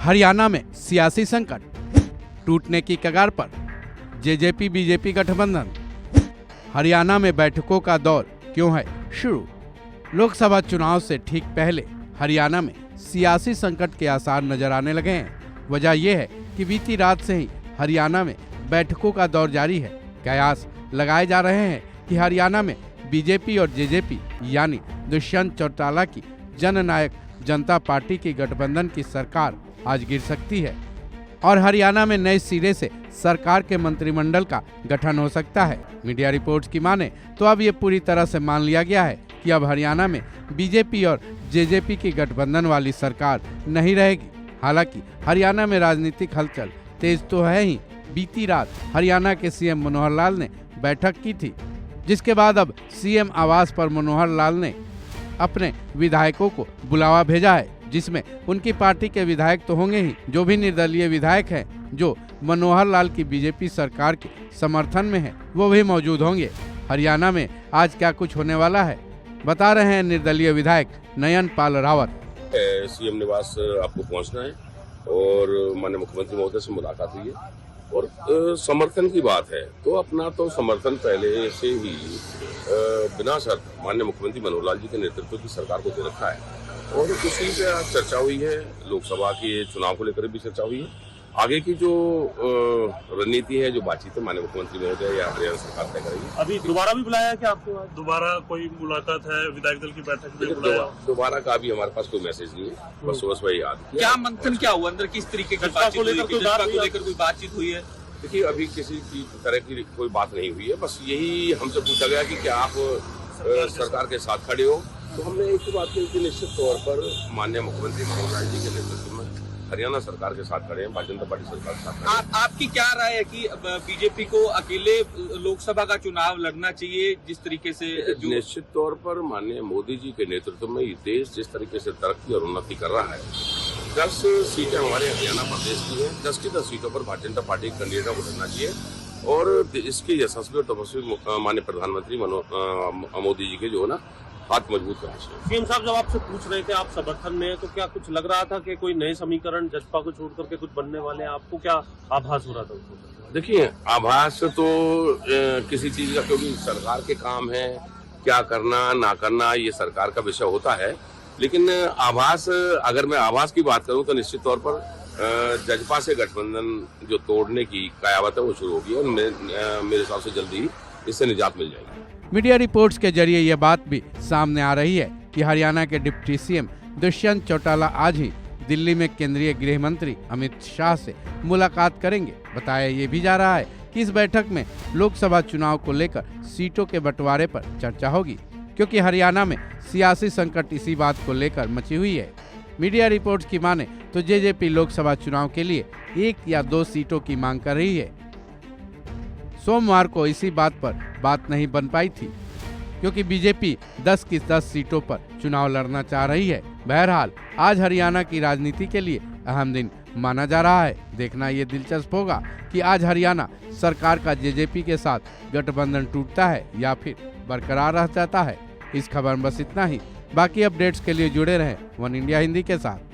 हरियाणा में सियासी संकट, टूटने की कगार पर जेजेपी बीजेपी गठबंधन। हरियाणा में बैठकों का दौर क्यों है शुरू? लोकसभा चुनाव से ठीक पहले हरियाणा में सियासी संकट के आसार नजर आने लगे हैं। वजह यह है कि बीती रात से ही हरियाणा में बैठकों का दौर जारी है। कयास लगाए जा रहे हैं कि हरियाणा में बीजेपी और जेजेपी यानी दुष्यंत चौटाला की जननायक जनता पार्टी की गठबंधन की सरकार आज गिर सकती है और हरियाणा में नए सिरे से सरकार के मंत्रिमंडल का गठन हो सकता है। मीडिया रिपोर्ट्स की माने तो अब ये पूरी तरह से मान लिया गया है कि अब हरियाणा में बीजेपी और जेजेपी की गठबंधन वाली सरकार नहीं रहेगी। हालांकि हरियाणा में राजनीतिक हलचल तेज तो है ही। बीती रात हरियाणा के सीएम मनोहर लाल ने बैठक की थी, जिसके बाद अब सीएम आवास पर मनोहर लाल ने अपने विधायकों को बुलावा भेजा है, जिसमें उनकी पार्टी के विधायक तो होंगे ही, जो भी निर्दलीय विधायक हैं जो मनोहर लाल की बीजेपी सरकार के समर्थन में हैं, वो भी मौजूद होंगे। हरियाणा में आज क्या कुछ होने वाला है, बता रहे हैं निर्दलीय विधायक नयन पाल रावत। सीएम निवास आपको पहुंचना है और माननीय मुख्यमंत्री महोदय से मुलाकात हुई है और समर्थन की बात है तो अपना तो समर्थन पहले से ही बिना शर्त माननीय मुख्यमंत्री मनोहर लाल जी के नेतृत्व की सरकार को दे रखा है और उसी पे आज चर्चा हुई है। लोकसभा के चुनाव को लेकर भी चर्चा हुई है। आगे की जो रणनीति है, जो बातचीत है, माननीय मुख्यमंत्री महोदय या हरियाणा सरकार तय करेगी। अभी दोबारा भी बुलाया है क्या आपको? दोबारा कोई मुलाकात है? विधायक दल की बैठक में बुलाया? दोबारा का अभी हमारे पास कोई मैसेज नहीं है, बस सुबह सुबह याद किया। क्या मंथन क्या हुआ अंदर, किस तरीके की बातचीत लेकर कोई बातचीत हुई है? देखिए, अभी किसी तरह की कोई बात नहीं हुई है। बस यही हमसे पूछा गया कि क्या आप सरकार के साथ खड़े हो, तो हमने एक ही बात कही कि निश्चित तौर पर माननीय मुख्यमंत्री मनोहर लाल जी के नेतृत्व में हरियाणा सरकार के साथ खड़े हैं, भारतीय जनता पार्टी सरकार के साथ खड़े हैं। आपकी क्या राय है कि बीजेपी को अकेले लोकसभा का चुनाव लड़ना चाहिए जिस तरीके से? निश्चित तौर पर माननीय मोदी जी के नेतृत्व में ये देश जिस तरीके से तरक्की और उन्नति कर रहा है, 10 सीटें हमारे हरियाणा प्रदेश की हैं, 10 की 10 सीटों पर भारतीय जनता पार्टी के कैंडिडेट को लड़ना चाहिए और इसके यशस्वी और तपस्वी माननीय प्रधानमंत्री मोदी जी के जो है ना हाथ मजबूत करना चाहिए। सीएम साहब, जब आपसे पूछ रहे थे आप समर्थन में, तो क्या कुछ लग रहा था कि कोई नए समीकरण जसपा को छोड़ करके कुछ बनने वाले हैं? आपको क्या आभास हो रहा था उसको? देखिए, आभास तो किसी चीज का, क्योंकि सरकार के काम है, क्या करना ना करना ये सरकार का विषय होता है। लेकिन आभास, अगर मैं आभास की बात करूं तो निश्चित तौर पर जजपा से गठबंधन जो तोड़ने की कयावत है वो शुरू होगी और मेरे हिसाब से जल्दी ही इससे निजात मिल जाएगी। मीडिया रिपोर्ट्स के जरिए यह बात भी सामने आ रही है कि हरियाणा के डिप्टी सीएम दुष्यंत चौटाला आज ही दिल्ली में केंद्रीय गृह मंत्री अमित शाह से मुलाकात करेंगे। बताया ये भी जा रहा है कि इस बैठक में लोकसभा चुनाव को लेकर सीटों के बंटवारे पर चर्चा होगी, क्योंकि हरियाणा में सियासी संकट इसी बात को लेकर मची हुई है। मीडिया रिपोर्ट्स की माने तो जेजेपी लोकसभा चुनाव के लिए 1 या 2 सीटों की मांग कर रही है। सोमवार को इसी बात पर बात नहीं बन पाई थी, क्योंकि बीजेपी 10 की 10 सीटों पर चुनाव लड़ना चाह रही है। बहरहाल आज हरियाणा की राजनीति के लिए अहम दिन माना जा रहा है। देखना ये दिलचस्प होगा कि आज हरियाणा सरकार का जेजेपी के साथ गठबंधन टूटता है या फिर बरकरार रह जाता है। इस खबर में बस इतना ही। बाकी अपडेट्स के लिए जुड़े रहें वन इंडिया हिंदी के साथ।